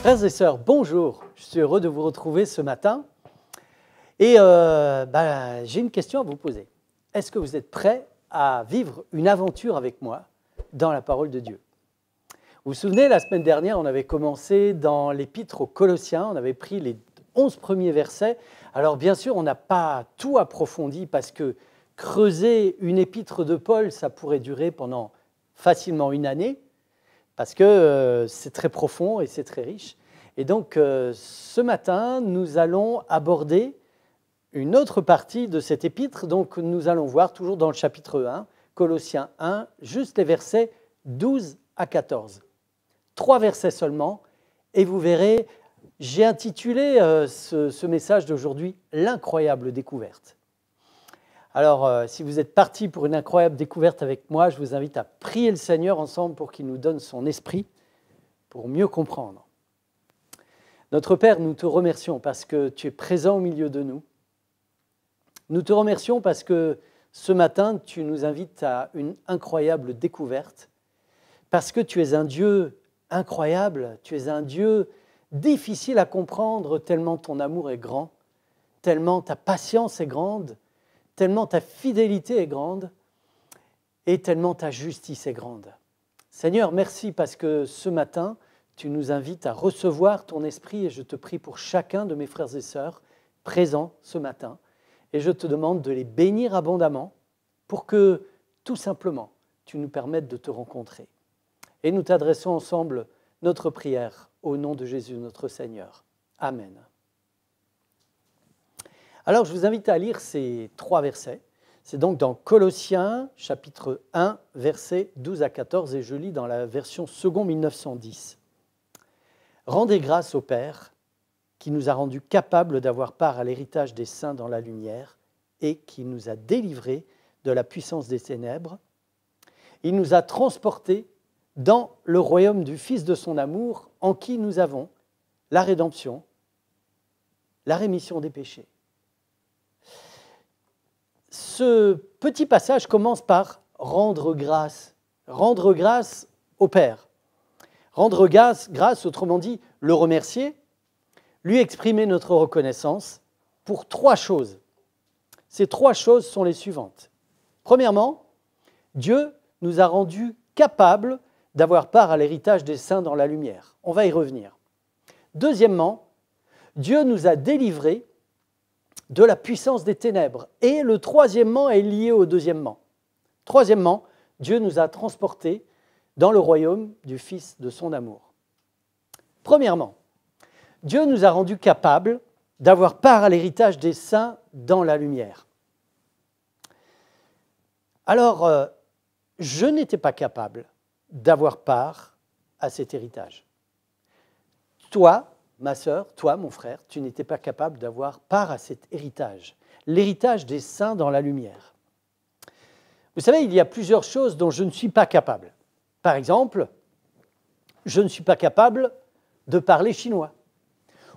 Frères et sœurs, bonjour. Je suis heureux de vous retrouver ce matin. Et j'ai une question à vous poser. Est-ce que vous êtes prêts à vivre une aventure avec moi dans la parole de Dieu? Vous vous souvenez, la semaine dernière, on avait commencé dans l'épître aux Colossiens, on avait pris les 11 premiers versets. Alors bien sûr, on n'a pas tout approfondi parce que creuser une épître de Paul, ça pourrait durer pendant facilement une année, parce que c'est très profond et c'est très riche. Et donc, ce matin, nous allons aborder une autre partie de cette épître. Donc, nous allons voir, toujours dans le chapitre 1, Colossiens 1, juste les versets 12 à 14. 3 versets seulement, et vous verrez, j'ai intitulé ce message d'aujourd'hui « L'incroyable découverte ». Alors, si vous êtes partis pour une incroyable découverte avec moi, je vous invite à prier le Seigneur ensemble pour qu'il nous donne son esprit pour mieux comprendre. Notre Père, nous te remercions parce que tu es présent au milieu de nous. Nous te remercions parce que ce matin, tu nous invites à une incroyable découverte, parce que tu es un Dieu incroyable, tu es un Dieu difficile à comprendre tellement ton amour est grand, tellement ta patience est grande, tellement ta fidélité est grande et tellement ta justice est grande. Seigneur, merci parce que ce matin, tu nous invites à recevoir ton esprit et je te prie pour chacun de mes frères et sœurs présents ce matin et je te demande de les bénir abondamment pour que, tout simplement, tu nous permettes de te rencontrer. Et nous t'adressons ensemble notre prière au nom de Jésus, notre Seigneur. Amen. Alors, je vous invite à lire ces 3 versets. C'est donc dans Colossiens, chapitre 1, versets 12 à 14, et je lis dans la version second 1910. « Rendez grâce au Père, qui nous a rendus capables d'avoir part à l'héritage des saints dans la lumière et qui nous a délivrés de la puissance des ténèbres. Il nous a transportés dans le royaume du Fils de son amour, en qui nous avons la rédemption, la rémission des péchés. » Ce petit passage commence par rendre grâce au Père. Rendre grâce, autrement dit, le remercier, lui exprimer notre reconnaissance pour 3 choses. Ces 3 choses sont les suivantes. Premièrement, Dieu nous a rendus capables d'avoir part à l'héritage des saints dans la lumière. On va y revenir. Deuxièmement, Dieu nous a délivrés de la puissance des ténèbres. Et le troisièmement est lié au deuxièmement. Troisièmement, Dieu nous a transportés dans le royaume du Fils de son amour. Premièrement, Dieu nous a rendus capables d'avoir part à l'héritage des saints dans la lumière. Alors, je n'étais pas capable d'avoir part à cet héritage. Toi, ma sœur, toi, mon frère, tu n'étais pas capable d'avoir part à cet héritage, l'héritage des saints dans la lumière. Vous savez, il y a plusieurs choses dont je ne suis pas capable. Par exemple, je ne suis pas capable de parler chinois,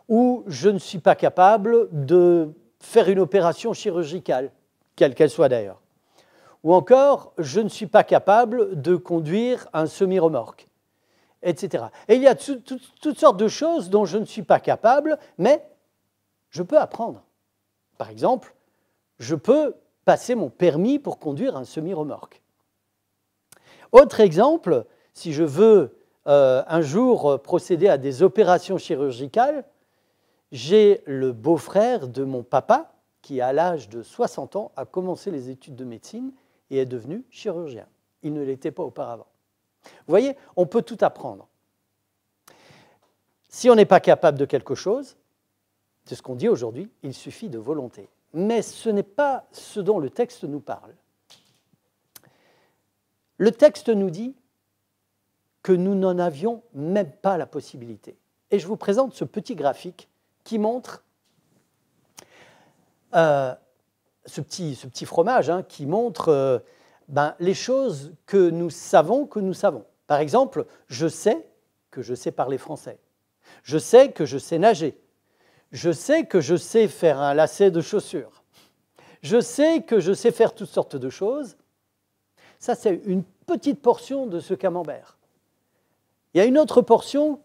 ou je ne suis pas capable de faire une opération chirurgicale, quelle qu'elle soit d'ailleurs. Ou encore, je ne suis pas capable de conduire un semi-remorque, etc. Et il y a toutes sortes de choses dont je ne suis pas capable, mais je peux apprendre. Par exemple, je peux passer mon permis pour conduire un semi-remorque. Autre exemple, si je veux un jour procéder à des opérations chirurgicales, j'ai le beau-frère de mon papa qui, à l'âge de 60 ans, a commencé les études de médecine et est devenu chirurgien. Il ne l'était pas auparavant. Vous voyez, on peut tout apprendre. Si on n'est pas capable de quelque chose, c'est ce qu'on dit aujourd'hui, il suffit de volonté. Mais ce n'est pas ce dont le texte nous parle. Le texte nous dit que nous n'en avions même pas la possibilité. Et je vous présente ce petit graphique qui montre ce petit fromage qui montre les choses que nous savons. Par exemple, je sais que je sais parler français. Je sais que je sais nager. Je sais que je sais faire un lacet de chaussures. Je sais que je sais faire toutes sortes de choses. Ça, c'est une petite portion de ce camembert. Il y a une autre portion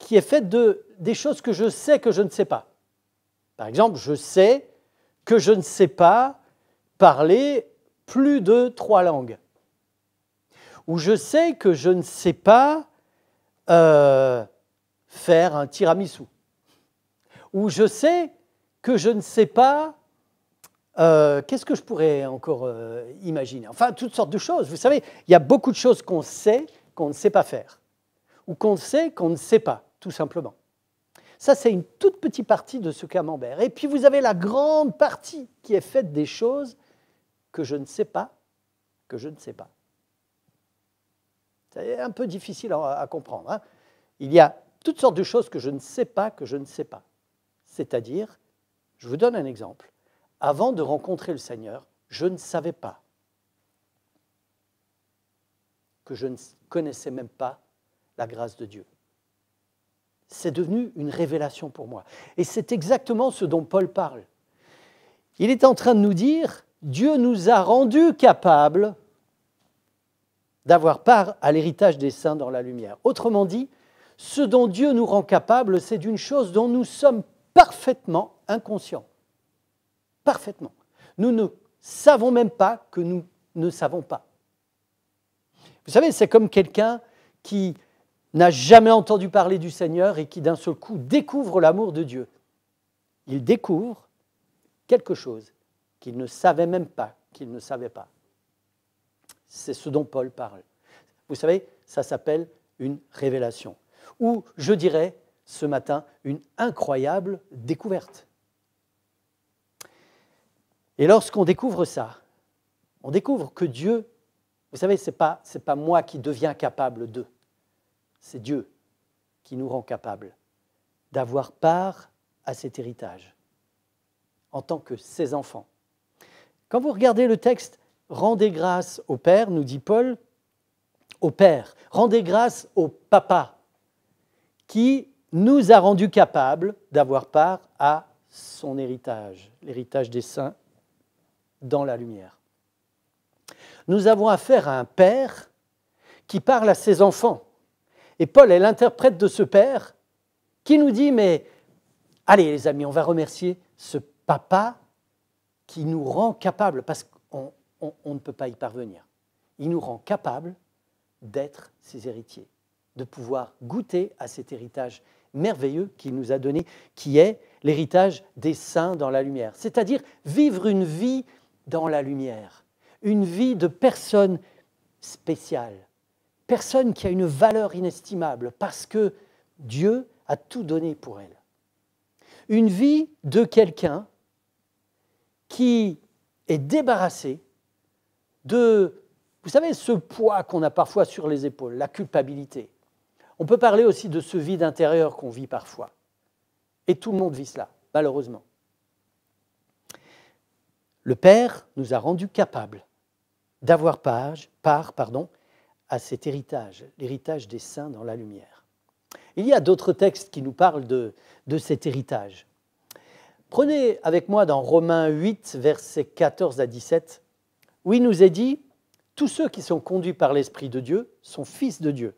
qui est faite des choses que je sais que je ne sais pas. Par exemple, je sais que je ne sais pas parler plus de 3 langues. Ou je sais que je ne sais pas faire un tiramisu. Ou je sais que je ne sais pas, qu'est-ce que je pourrais encore imaginer? Enfin, toutes sortes de choses. Vous savez, il y a beaucoup de choses qu'on sait qu'on ne sait pas faire. Ou qu'on sait qu'on ne sait pas, tout simplement. Ça, c'est une toute petite partie de ce camembert. Et puis, vous avez la grande partie qui est faite des choses que je ne sais pas, que je ne sais pas. C'est un peu difficile à comprendre. Hein. Il y a toutes sortes de choses que je ne sais pas, que je ne sais pas. C'est-à-dire, je vous donne un exemple. Avant de rencontrer le Seigneur, je ne savais pas que je ne connaissais même pas la grâce de Dieu. C'est devenu une révélation pour moi. Et c'est exactement ce dont Paul parle. Il est en train de nous dire, Dieu nous a rendus capables d'avoir part à l'héritage des saints dans la lumière. Autrement dit, ce dont Dieu nous rend capables, c'est d'une chose dont nous sommes parfaitement inconscients. Parfaitement. Nous ne savons même pas que nous ne savons pas. Vous savez, c'est comme quelqu'un qui n'a jamais entendu parler du Seigneur et qui d'un seul coup découvre l'amour de Dieu. Il découvre quelque chose qu'il ne savait même pas qu'il ne savait pas. C'est ce dont Paul parle. Vous savez, ça s'appelle une révélation. Ou, je dirais, ce matin, une incroyable découverte. Et lorsqu'on découvre ça, on découvre que Dieu, vous savez, ce n'est pas moi qui deviens capable d'eux. C'est Dieu qui nous rend capables d'avoir part à cet héritage en tant que ses enfants. Quand vous regardez le texte, rendez grâce au Père, nous dit Paul, au Père, rendez grâce au Papa qui nous a rendus capables d'avoir part à son héritage, l'héritage des saints dans la lumière. Nous avons affaire à un Père qui parle à ses enfants. Et Paul est l'interprète de ce Père qui nous dit, mais allez les amis, on va remercier ce Papa qui nous rend capables, parce qu'on ne peut pas y parvenir. Il nous rend capables d'être ses héritiers, de pouvoir goûter à cet héritage merveilleux qu'il nous a donné, qui est l'héritage des saints dans la lumière. C'est-à-dire vivre une vie dans la lumière, une vie de personne spéciale, personne qui a une valeur inestimable parce que Dieu a tout donné pour elle. Une vie de quelqu'un qui est débarrassé de, vous savez, ce poids qu'on a parfois sur les épaules, la culpabilité. On peut parler aussi de ce vide intérieur qu'on vit parfois. Et tout le monde vit cela, malheureusement. Le Père nous a rendus capables d'avoir part à cet héritage, l'héritage des saints dans la lumière. Il y a d'autres textes qui nous parlent de cet héritage. Prenez avec moi dans Romains 8, versets 14 à 17, où il nous est dit « Tous ceux qui sont conduits par l'Esprit de Dieu sont fils de Dieu.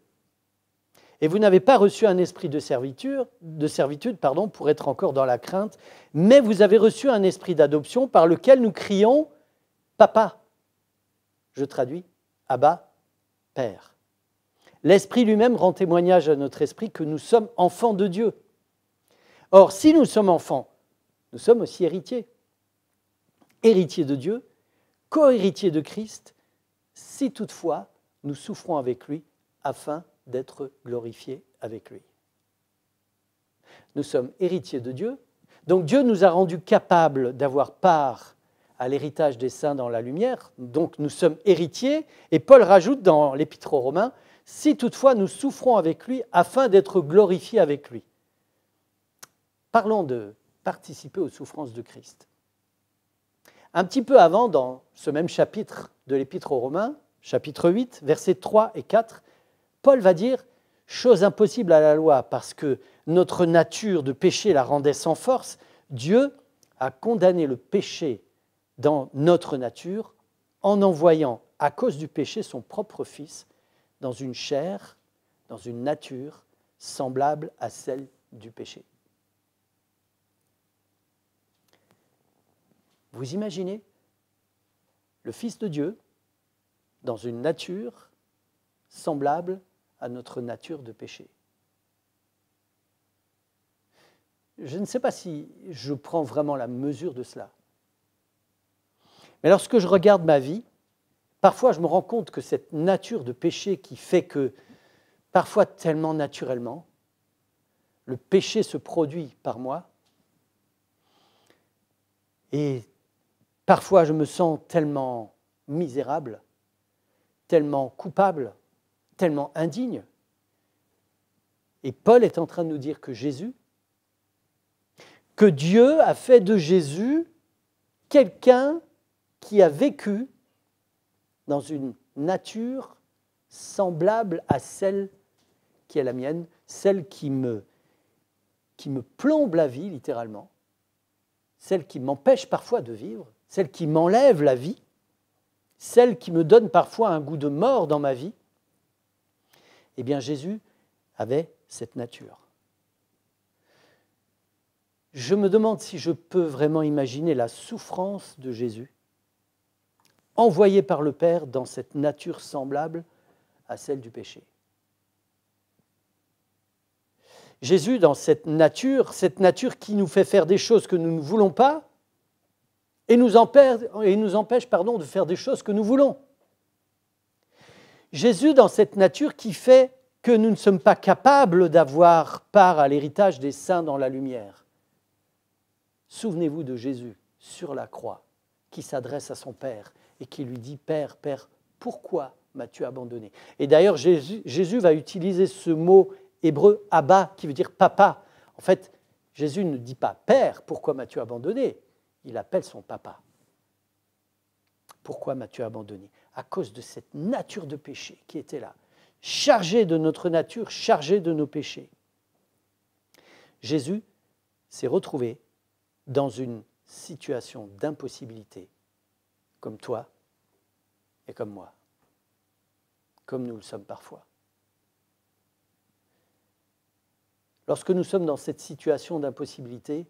Et vous n'avez pas reçu un esprit de servitude, pour être encore dans la crainte, mais vous avez reçu un esprit d'adoption par lequel nous crions « Papa ». Je traduis « Abba, Père ». L'Esprit lui-même rend témoignage à notre esprit que nous sommes enfants de Dieu. Or, si nous sommes enfants, nous sommes aussi héritiers. Héritiers de Dieu, co-héritiers de Christ, si toutefois nous souffrons avec lui afin d'être glorifiés avec lui. Nous sommes héritiers de Dieu, donc Dieu nous a rendus capables d'avoir part à l'héritage des saints dans la lumière, donc nous sommes héritiers, et Paul rajoute dans l'Épître aux Romains, si toutefois nous souffrons avec lui afin d'être glorifiés avec lui. Parlons de participer aux souffrances de Christ. Un petit peu avant, dans ce même chapitre de l'Épître aux Romains, chapitre 8, versets 3 et 4, Paul va dire « Chose impossible à la loi, parce que notre nature de péché la rendait sans force, Dieu a condamné le péché dans notre nature en envoyant, à cause du péché, son propre Fils dans une chair, dans une nature semblable à celle du péché. Vous imaginez le Fils de Dieu dans une nature semblable à notre nature de péché. Je ne sais pas si je prends vraiment la mesure de cela. Mais lorsque je regarde ma vie, parfois je me rends compte que cette nature de péché qui fait que, parfois tellement naturellement, le péché se produit par moi, et parfois je me sens tellement misérable, tellement coupable, tellement indigne. Et Paul est en train de nous dire que Dieu a fait de Jésus quelqu'un qui a vécu dans une nature semblable à celle qui est la mienne, celle qui me plombe la vie, littéralement, celle qui m'empêche parfois de vivre, celle qui m'enlève la vie, celle qui me donne parfois un goût de mort dans ma vie. Eh bien, Jésus avait cette nature. Je me demande si je peux vraiment imaginer la souffrance de Jésus, envoyé par le Père dans cette nature semblable à celle du péché. Jésus, dans cette nature qui nous fait faire des choses que nous ne voulons pas et nous empêche de faire des choses que nous voulons. Jésus, dans cette nature qui fait que nous ne sommes pas capables d'avoir part à l'héritage des saints dans la lumière. Souvenez-vous de Jésus sur la croix, qui s'adresse à son Père et qui lui dit « Père, Père, pourquoi m'as-tu abandonné ?» Et d'ailleurs, Jésus va utiliser ce mot hébreu « Abba » qui veut dire « papa ». En fait, Jésus ne dit pas « Père, pourquoi m'as-tu abandonné ?» Il appelle son papa. « Pourquoi m'as-tu abandonné ?» À cause de cette nature de péché qui était là, chargée de notre nature, chargée de nos péchés. Jésus s'est retrouvé dans une situation d'impossibilité, comme toi et comme moi, comme nous le sommes parfois. Lorsque nous sommes dans cette situation d'impossibilité,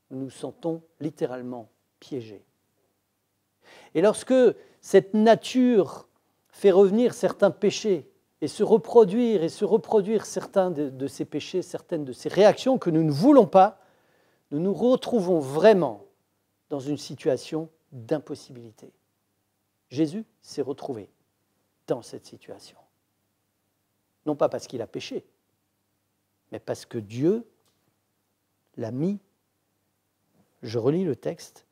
nous nous sentons littéralement piégés. Et lorsque cette nature fait revenir certains péchés et se reproduire certains de ces péchés, certaines de ces réactions que nous ne voulons pas, nous nous retrouvons vraiment dans une situation d'impossibilité. Jésus s'est retrouvé dans cette situation. Non pas parce qu'il a péché, mais parce que Dieu l'a mis, je relis le texte,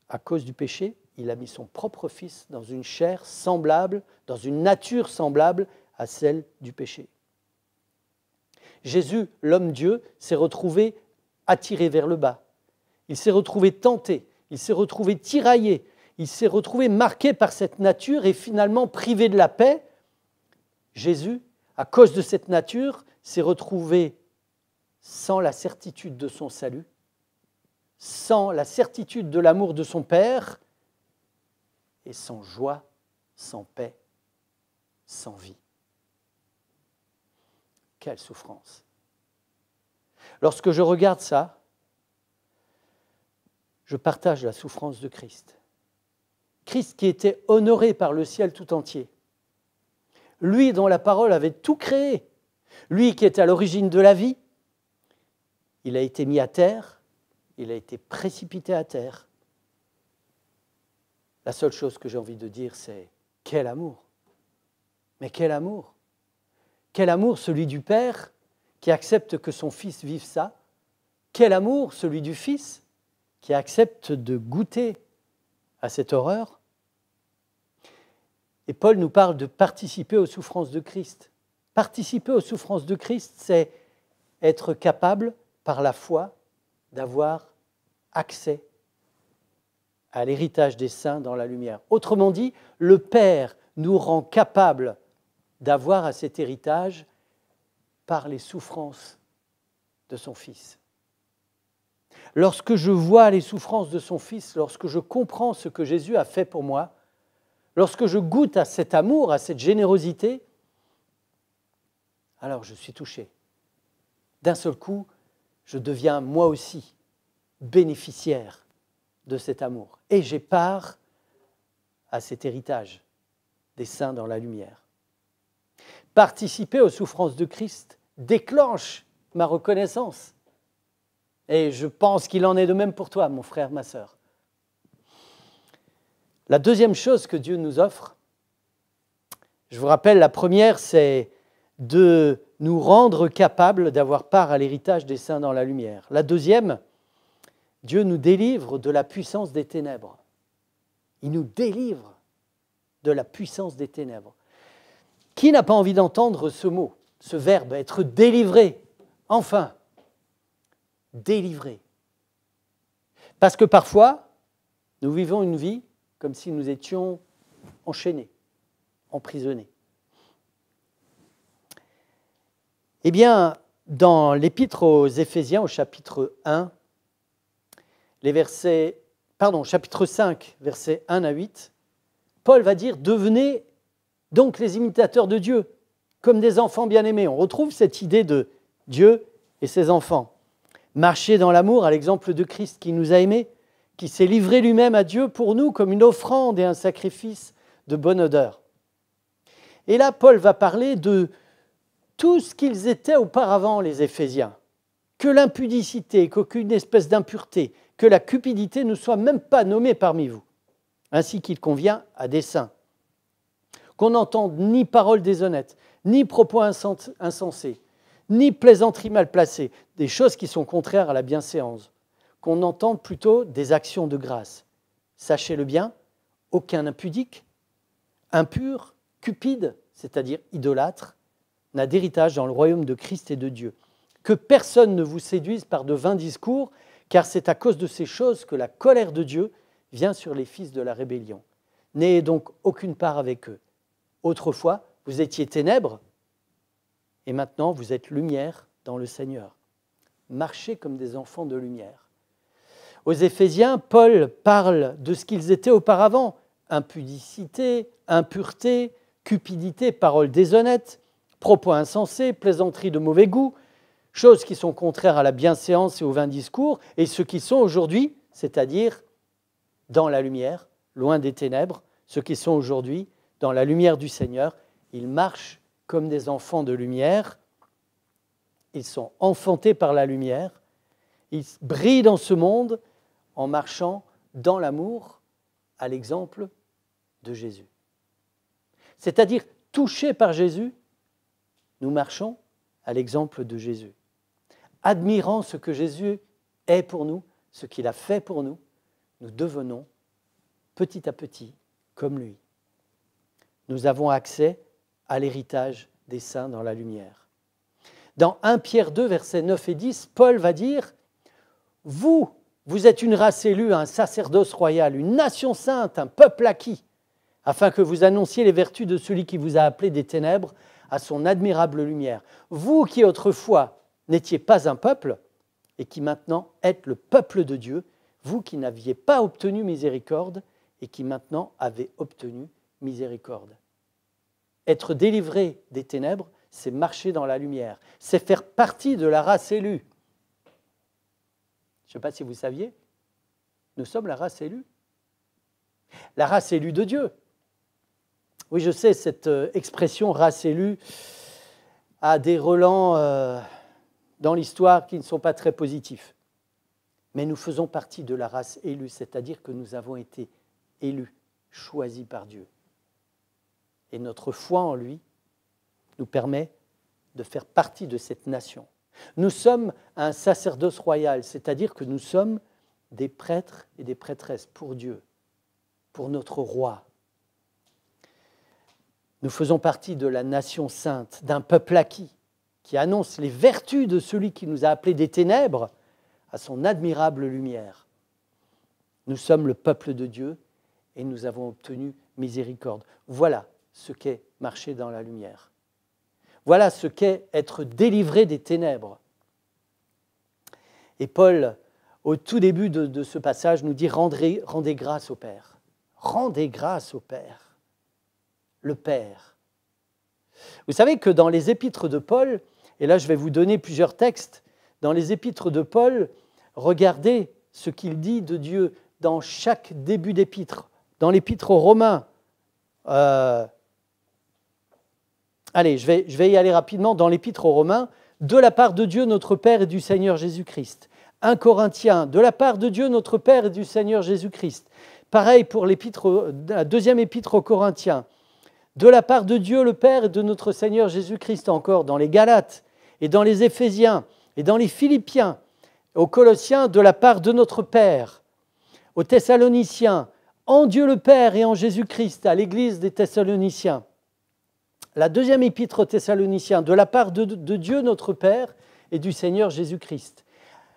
à cause du péché, il a mis son propre Fils dans une chair semblable, dans une nature semblable à celle du péché. Jésus, l'homme-dieu, s'est retrouvé attiré vers le bas. Il s'est retrouvé tenté, il s'est retrouvé tiraillé, il s'est retrouvé marqué par cette nature et finalement privé de la paix. Jésus, à cause de cette nature, s'est retrouvé sans la certitude de son salut, sans la certitude de l'amour de son Père et sans joie, sans paix, sans vie. Quelle souffrance! Lorsque je regarde ça, je partage la souffrance de Christ. Christ qui était honoré par le ciel tout entier. Lui dont la parole avait tout créé. Lui qui était à l'origine de la vie. Il a été mis à terre, il a été précipité à terre. La seule chose que j'ai envie de dire, c'est quel amour! Mais quel amour! Quel amour, celui du Père qui accepte que son Fils vive ça. Quel amour, celui du Fils qui accepte de goûter à cette horreur. Et Paul nous parle de participer aux souffrances de Christ. Participer aux souffrances de Christ, c'est être capable, par la foi, d'avoir accès à l'héritage des saints dans la lumière. Autrement dit, le Père nous rend capables d'avoir à cet héritage par les souffrances de son Fils. Lorsque je vois les souffrances de son Fils, lorsque je comprends ce que Jésus a fait pour moi, lorsque je goûte à cet amour, à cette générosité, alors je suis touché. d'un seul coup, je deviens moi aussi bénéficiaire de cet amour. Et j'ai part à cet héritage des saints dans la lumière. Participer aux souffrances de Christ déclenche ma reconnaissance. Et je pense qu'il en est de même pour toi, mon frère, ma sœur. La deuxième chose que Dieu nous offre, je vous rappelle, la première, c'est de nous rendre capables d'avoir part à l'héritage des saints dans la lumière. La deuxième, Dieu nous délivre de la puissance des ténèbres. Il nous délivre de la puissance des ténèbres. Qui n'a pas envie d'entendre ce mot, ce verbe, être délivré? Enfin, délivré. Parce que parfois, nous vivons une vie comme si nous étions enchaînés, emprisonnés. Eh bien, dans l'Épître aux Éphésiens, au chapitre 1, chapitre 5, versets 1 à 8, Paul va dire « Devenez donc les imitateurs de Dieu, comme des enfants bien-aimés. » On retrouve cette idée de Dieu et ses enfants. Marchez dans l'amour à l'exemple de Christ qui nous a aimés, qui s'est livré lui-même à Dieu pour nous comme une offrande et un sacrifice de bonne odeur. Et là, Paul va parler de tout ce qu'ils étaient auparavant, les Éphésiens. Que l'impudicité, qu'aucune espèce d'impureté, que la cupidité ne soit même pas nommée parmi vous, ainsi qu'il convient à des saints. Qu'on n'entende ni paroles déshonnêtes, ni propos insensés, ni plaisanteries mal placées, des choses qui sont contraires à la bienséance. Qu'on entende plutôt des actions de grâce. Sachez-le bien, aucun impudique, impur, cupide, c'est-à-dire idolâtre, n'a d'héritage dans le royaume de Christ et de Dieu. Que personne ne vous séduise par de vains discours, car c'est à cause de ces choses que la colère de Dieu vient sur les fils de la rébellion. N'ayez donc aucune part avec eux. Autrefois, vous étiez ténèbres, et maintenant vous êtes lumière dans le Seigneur. Marchez comme des enfants de lumière. Aux Éphésiens, Paul parle de ce qu'ils étaient auparavant. Impudicité, impureté, cupidité, paroles déshonnêtes, propos insensés, plaisanteries de mauvais goût, choses qui sont contraires à la bienséance et aux vains discours, et ceux qui sont aujourd'hui, c'est-à-dire dans la lumière, loin des ténèbres, ceux qui sont aujourd'hui dans la lumière du Seigneur, ils marchent comme des enfants de lumière, ils sont enfantés par la lumière, ils brillent dans ce monde en marchant dans l'amour à l'exemple de Jésus. C'est-à-dire, touchés par Jésus, nous marchons à l'exemple de Jésus. Admirant ce que Jésus est pour nous, ce qu'il a fait pour nous, nous devenons petit à petit comme lui. Nous avons accès à l'héritage des saints dans la lumière. Dans 1 Pierre 2, versets 9 et 10, Paul va dire « Vous êtes une race élue, un sacerdoce royal, une nation sainte, un peuple acquis, afin que vous annonciez les vertus de celui qui vous a appelé des ténèbres à son admirable lumière. Vous qui autrefois n'étiez pas un peuple, et qui maintenant êtes le peuple de Dieu, vous qui n'aviez pas obtenu miséricorde, et qui maintenant avez obtenu miséricorde. » Être délivré des ténèbres, c'est marcher dans la lumière, c'est faire partie de la race élue. Je ne sais pas si vous saviez, nous sommes la race élue. La race élue de Dieu. Oui, je sais, cette expression race élue a des relents dans l'histoire qui ne sont pas très positifs. Mais nous faisons partie de la race élue, c'est-à-dire que nous avons été élus, choisis par Dieu. Et notre foi en lui nous permet de faire partie de cette nation. Nous sommes un sacerdoce royal, c'est-à-dire que nous sommes des prêtres et des prêtresses pour Dieu, pour notre roi. Nous faisons partie de la nation sainte, d'un peuple acquis, qui annonce les vertus de celui qui nous a appelés des ténèbres à son admirable lumière. Nous sommes le peuple de Dieu et nous avons obtenu miséricorde. Voilà ce qu'est marcher dans la lumière. Voilà ce qu'est être délivré des ténèbres. Et Paul, au tout début de ce passage, nous dit « Rendez grâce au Père ». Rendez grâce au Père. Le Père. Vous savez que dans les épîtres de Paul, Et là, je vais vous donner plusieurs textes. Dans les épîtres de Paul, regardez ce qu'il dit de Dieu dans chaque début d'épître. Dans l'épître aux Romains, allez, je vais y aller rapidement. Dans l'épître aux Romains, de la part de Dieu notre Père et du Seigneur Jésus-Christ. 1 Corinthiens, de la part de Dieu notre Père et du Seigneur Jésus-Christ. Pareil pour la deuxième épître aux Corinthiens. De la part de Dieu le Père et de notre Seigneur Jésus-Christ encore, dans les Galates et dans les Éphésiens et dans les Philippiens, aux Colossiens, de la part de notre Père, aux Thessaloniciens, en Dieu le Père et en Jésus-Christ, à l'église des Thessaloniciens. La deuxième épître aux Thessaloniciens, de la part de Dieu notre Père et du Seigneur Jésus-Christ.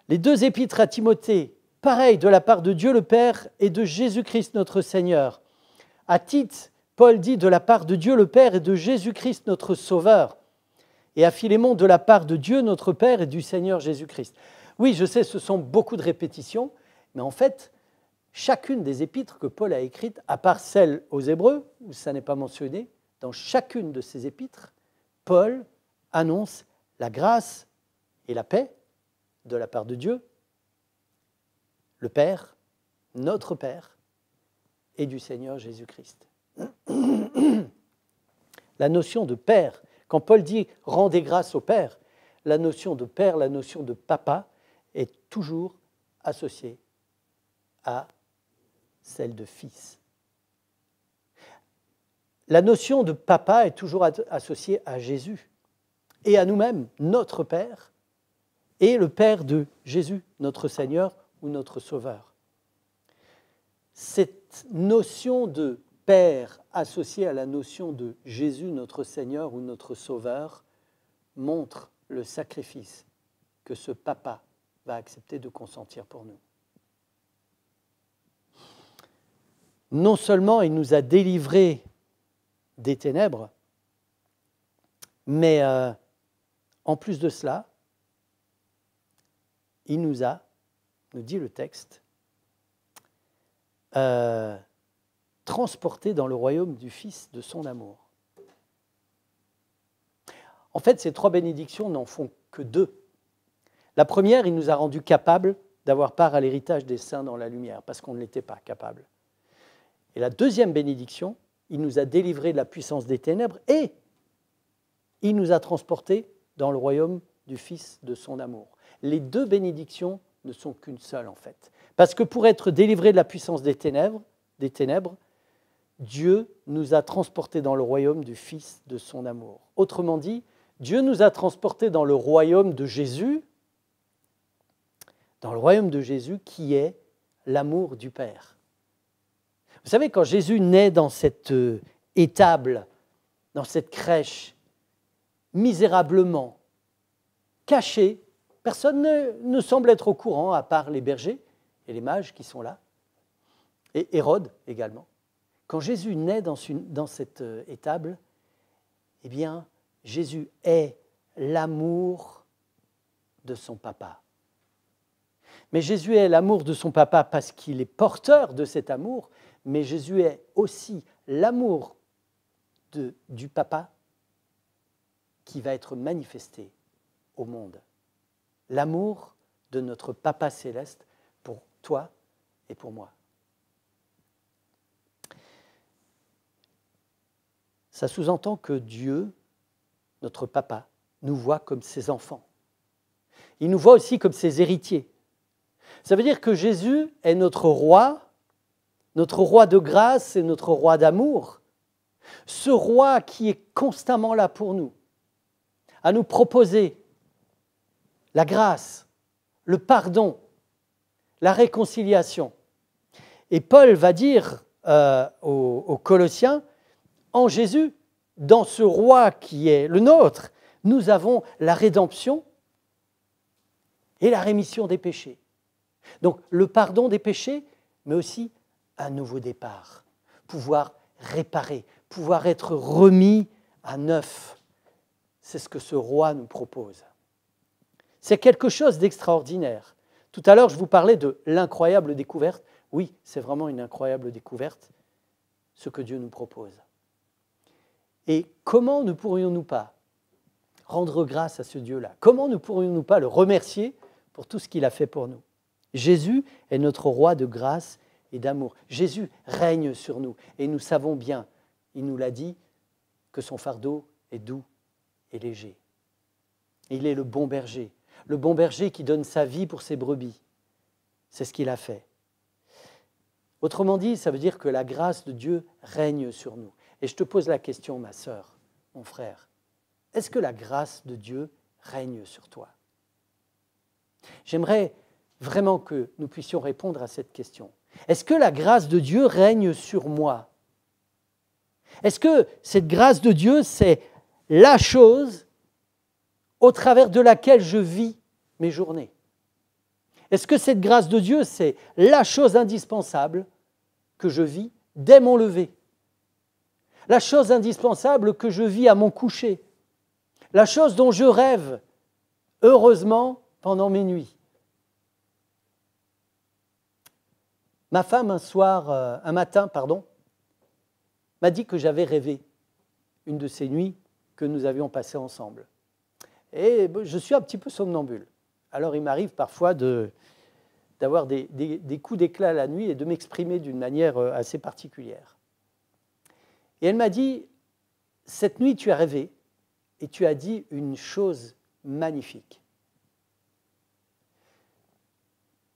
Les deux épîtres à Timothée, pareil, de la part de Dieu le Père et de Jésus-Christ notre Seigneur. À Tite, Paul dit de la part de Dieu le Père et de Jésus-Christ notre Sauveur. Et à Philémon, de la part de Dieu notre Père et du Seigneur Jésus-Christ. Oui, je sais, ce sont beaucoup de répétitions, mais en fait, chacune des épîtres que Paul a écrites, à part celle aux Hébreux, où ça n'est pas mentionné, dans chacune de ces épîtres, Paul annonce la grâce et la paix de la part de Dieu, le Père, notre Père, et du Seigneur Jésus-Christ. La notion de Père, quand Paul dit « rendez grâce au Père », la notion de Père, la notion de Papa, est toujours associée à celle de Fils. La notion de Papa est toujours associée à Jésus et à nous-mêmes, notre Père, et le Père de Jésus, notre Seigneur ou notre Sauveur. Cette notion de Père associée à la notion de Jésus, notre Seigneur ou notre Sauveur, montre le sacrifice que ce Papa va accepter de consentir pour nous. Non seulement il nous a délivrés des ténèbres, mais en plus de cela, il nous a, nous dit le texte, transportés dans le royaume du Fils de son amour. En fait, ces trois bénédictions n'en font que deux. La première, il nous a rendus capables d'avoir part à l'héritage des saints dans la lumière, parce qu'on ne l'était pas capable. Et la deuxième bénédiction, il nous a délivrés de la puissance des ténèbres et il nous a transportés dans le royaume du Fils de son amour. Les deux bénédictions ne sont qu'une seule en fait. Parce que pour être délivrés de la puissance des ténèbres, Dieu nous a transportés dans le royaume du Fils de son amour. Autrement dit, Dieu nous a transportés dans le royaume de Jésus, qui est l'amour du Père. Vous savez, quand Jésus naît dans cette étable, dans cette crèche, misérablement, caché, personne ne semble être au courant, à part les bergers et les mages qui sont là, et Hérode également. Quand Jésus naît dans cette étable, eh bien, Jésus est l'amour de son papa. Mais Jésus est l'amour de son papa parce qu'il est porteur de cet amour, mais Jésus est aussi l'amour du papa qui va être manifesté au monde. L'amour de notre Papa céleste pour toi et pour moi. Ça sous-entend que Dieu, notre Papa, nous voit comme ses enfants. Il nous voit aussi comme ses héritiers. Ça veut dire que Jésus est notre roi de grâce et notre roi d'amour. Ce roi qui est constamment là pour nous, à nous proposer la grâce, le pardon, la réconciliation. Et Paul va dire aux Colossiens, en Jésus, dans ce roi qui est le nôtre, nous avons la rédemption et la rémission des péchés. Donc le pardon des péchés, mais aussi un nouveau départ, pouvoir réparer, pouvoir être remis à neuf. C'est ce que ce roi nous propose. C'est quelque chose d'extraordinaire. Tout à l'heure, je vous parlais de l'incroyable découverte. Oui, c'est vraiment une incroyable découverte, ce que Dieu nous propose. Et comment ne pourrions-nous pas rendre grâce à ce Dieu-là? Comment ne pourrions-nous pas le remercier pour tout ce qu'il a fait pour nous? Jésus est notre roi de grâce et d'amour. Jésus règne sur nous et nous savons bien, il nous l'a dit, que son fardeau est doux et léger. Il est le bon berger qui donne sa vie pour ses brebis. C'est ce qu'il a fait. Autrement dit, ça veut dire que la grâce de Dieu règne sur nous. Et je te pose la question, ma sœur, mon frère, est-ce que la grâce de Dieu règne sur toi? J'aimerais vraiment que nous puissions répondre à cette question. Est-ce que la grâce de Dieu règne sur moi? Est-ce que cette grâce de Dieu, c'est la chose au travers de laquelle je vis mes journées? Est-ce que cette grâce de Dieu, c'est la chose indispensable que je vis dès mon lever? La chose indispensable que je vis à mon coucher? La chose dont je rêve, heureusement, pendant mes nuits? Ma femme, un matin, m'a dit que j'avais rêvé une de ces nuits que nous avions passées ensemble. Et je suis un petit peu somnambule. Alors il m'arrive parfois d'avoir des coups d'éclat la nuit et de m'exprimer d'une manière assez particulière. Et elle m'a dit, cette nuit tu as rêvé et tu as dit une chose magnifique.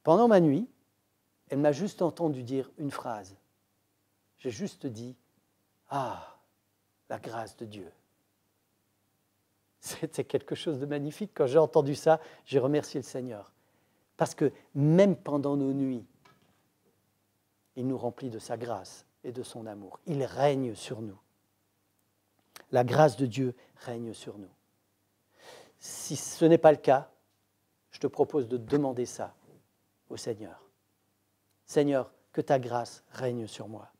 Pendant ma nuit, elle m'a juste entendu dire une phrase. J'ai juste dit, ah, la grâce de Dieu. C'était quelque chose de magnifique. Quand j'ai entendu ça, j'ai remercié le Seigneur. Parce que même pendant nos nuits, il nous remplit de sa grâce et de son amour. Il règne sur nous. La grâce de Dieu règne sur nous. Si ce n'est pas le cas, je te propose de demander ça au Seigneur. Seigneur, que ta grâce règne sur moi.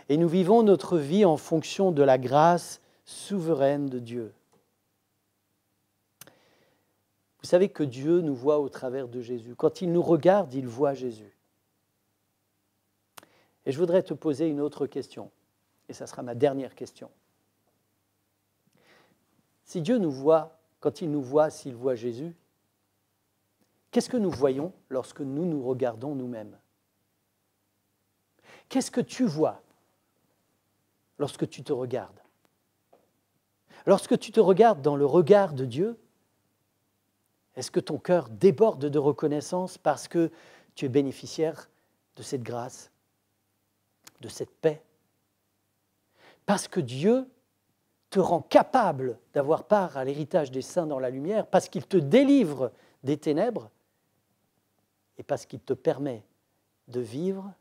Et nous vivons notre vie en fonction de la grâce souveraine de Dieu. Vous savez que Dieu nous voit au travers de Jésus. Quand il nous regarde, il voit Jésus. Et je voudrais te poser une autre question, et ça sera ma dernière question. Si Dieu nous voit, quand il nous voit, s'il voit Jésus, qu'est-ce que nous voyons lorsque nous nous regardons nous-mêmes? Qu'est-ce que tu vois lorsque tu te regardes? Lorsque tu te regardes dans le regard de Dieu, est-ce que ton cœur déborde de reconnaissance parce que tu es bénéficiaire de cette grâce, de cette paix? Parce que Dieu te rend capable d'avoir part à l'héritage des saints dans la lumière, parce qu'il te délivre des ténèbres et parce qu'il te permet de vivre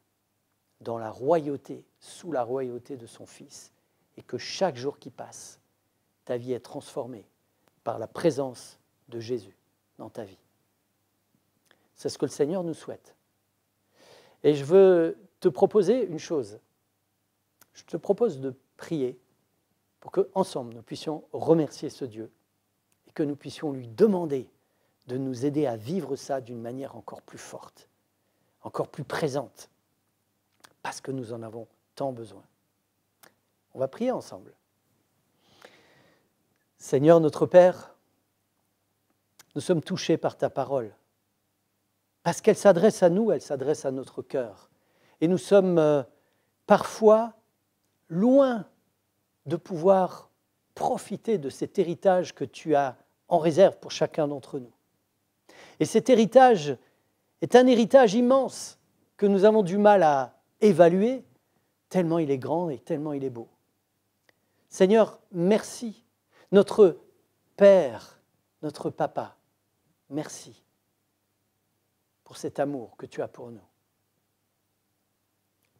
dans la royauté, sous la royauté de son Fils, et que chaque jour qui passe, ta vie est transformée par la présence de Jésus dans ta vie. C'est ce que le Seigneur nous souhaite. Et je veux te proposer une chose. Je te propose de prier pour qu'ensemble nous puissions remercier ce Dieu et que nous puissions lui demander de nous aider à vivre ça d'une manière encore plus forte, encore plus présente, parce que nous en avons tant besoin. On va prier ensemble. Seigneur notre Père, nous sommes touchés par ta parole, parce qu'elle s'adresse à nous, elle s'adresse à notre cœur. Et nous sommes parfois loin de pouvoir profiter de cet héritage que tu as en réserve pour chacun d'entre nous. Et cet héritage est un héritage immense que nous avons du mal à évaluer, tellement il est grand et tellement il est beau. Seigneur, merci. Notre Père, notre Papa, merci pour cet amour que tu as pour nous.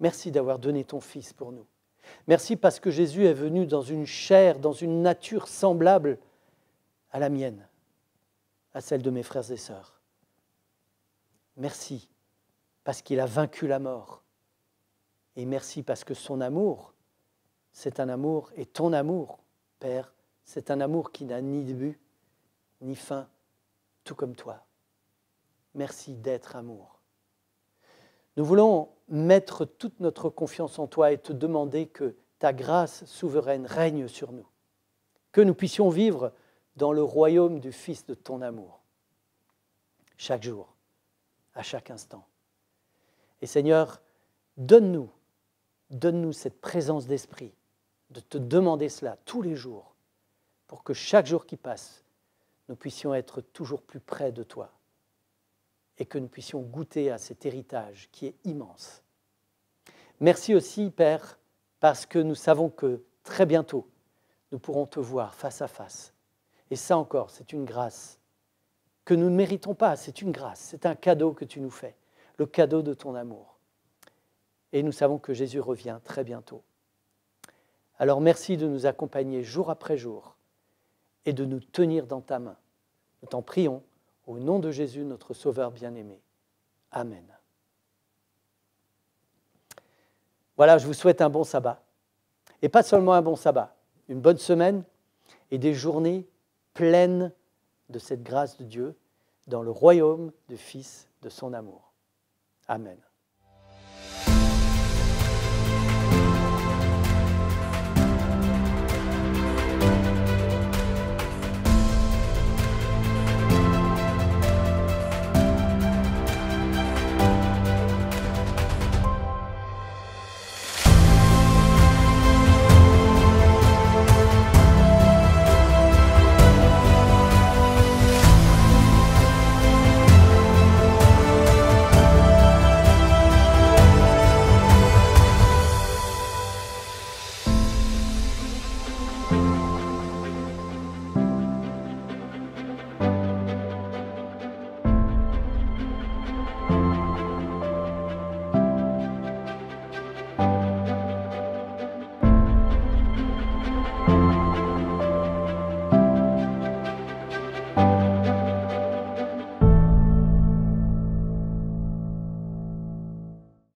Merci d'avoir donné ton Fils pour nous. Merci parce que Jésus est venu dans une chair, dans une nature semblable à la mienne, à celle de mes frères et sœurs. Merci parce qu'il a vaincu la mort. Et merci parce que son amour, c'est un amour, et ton amour, Père, c'est un amour qui n'a ni début, ni fin, tout comme toi. Merci d'être amour. Nous voulons mettre toute notre confiance en toi et te demander que ta grâce souveraine règne sur nous. que nous puissions vivre dans le royaume du Fils de ton amour, chaque jour, à chaque instant. Et Seigneur, donne-nous cette présence d'esprit, de te demander cela tous les jours, pour que chaque jour qui passe, nous puissions être toujours plus près de toi et que nous puissions goûter à cet héritage qui est immense. Merci aussi, Père, parce que nous savons que très bientôt, nous pourrons te voir face à face. Et ça encore, c'est une grâce que nous ne méritons pas, c'est une grâce, c'est un cadeau que tu nous fais, le cadeau de ton amour. Et nous savons que Jésus revient très bientôt. Alors merci de nous accompagner jour après jour et de nous tenir dans ta main. Nous t'en prions au nom de Jésus, notre Sauveur bien-aimé. Amen. Voilà, je vous souhaite un bon sabbat. Et pas seulement un bon sabbat, une bonne semaine et des journées pleines de cette grâce de Dieu dans le royaume du Fils de son amour. Amen.